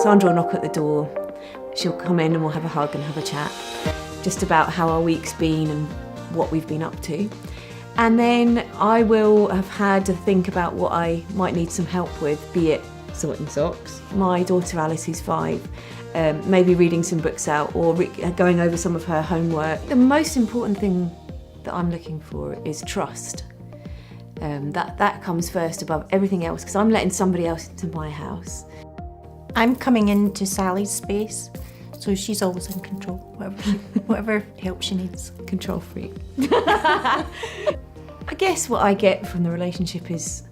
Sandra will knock at the door, she'll come in and we'll have a hug and have a chat, just about how our week's been and what we've been up to. And then I will have had to think about what I might need some help with, be it sorting socks. My daughter Alice, who's 5, maybe reading some books out or going over some of her homework. The most important thing that I'm looking for is trust. That comes first above everything else, because I'm letting somebody else into my house. I'm coming into Sally's space, so she's always in control, whatever help she needs. Control freak. I guess what I get from the relationship is,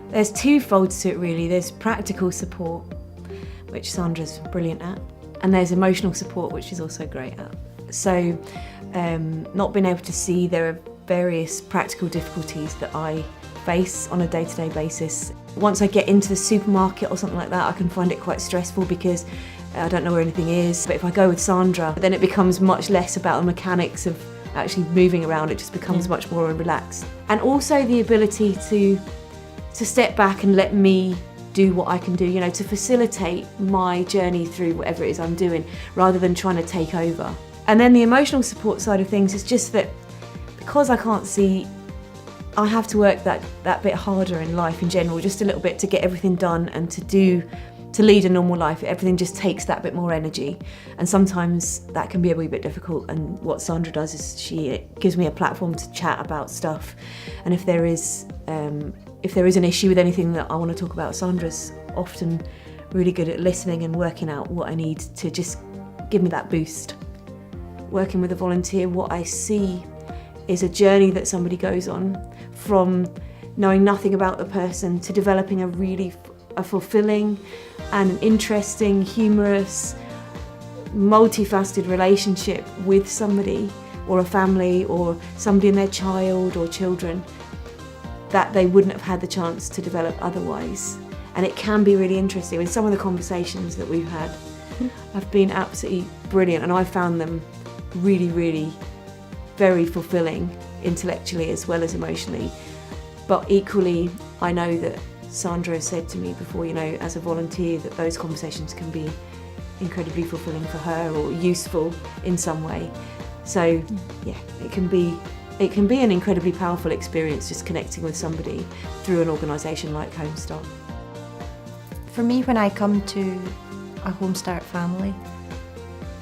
there's two folds to it really. There's practical support, which Sandra's brilliant at, and there's emotional support, which she's also great at. So not being able to see there are various practical difficulties that I face on a day-to-day basis. Once I get into the supermarket or something like that, I can find it quite stressful because I don't know where anything is. But if I go with Sandra, then it becomes much less about the mechanics of actually moving around. It just becomes much more relaxed. And also the ability to step back and let me do what I can do, you know, to facilitate my journey through whatever it is I'm doing, rather than trying to take over. And then the emotional support side of things is just that because I can't see, I have to work that bit harder in life in general, just a little bit, to get everything done and to lead a normal life. Everything just takes that bit more energy, and sometimes that can be a wee bit difficult. And what Sandra does is she gives me a platform to chat about stuff, and if there is an issue with anything that I want to talk about, Sandra's often really good at listening and working out what I need to just give me that boost. Working with a volunteer, what I see is a journey that somebody goes on from knowing nothing about the person to developing a fulfilling and an interesting, humorous, multifaceted relationship with somebody or a family or somebody and their child or children that they wouldn't have had the chance to develop otherwise. And it can be really interesting. And some of the conversations that we've had have been absolutely brilliant, and I found them really, really very fulfilling intellectually as well as emotionally. But equally, I know that Sandra has said to me before, you know, as a volunteer, that those conversations can be incredibly fulfilling for her or useful in some way. So yeah, it can be an incredibly powerful experience just connecting with somebody through an organisation like Home-Start. For me, when I come to a Home-Start family,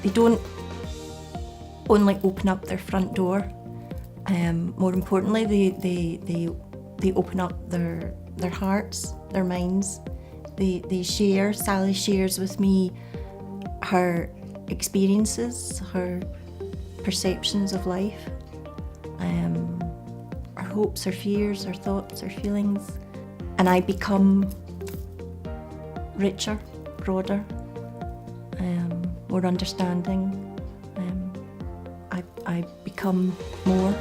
they don't only open up their front door. More importantly, they open up their hearts, their minds. They share. Sally shares with me her experiences, her perceptions of life, her hopes, her fears, her thoughts, her feelings, and I become richer, broader, more understanding. I become more.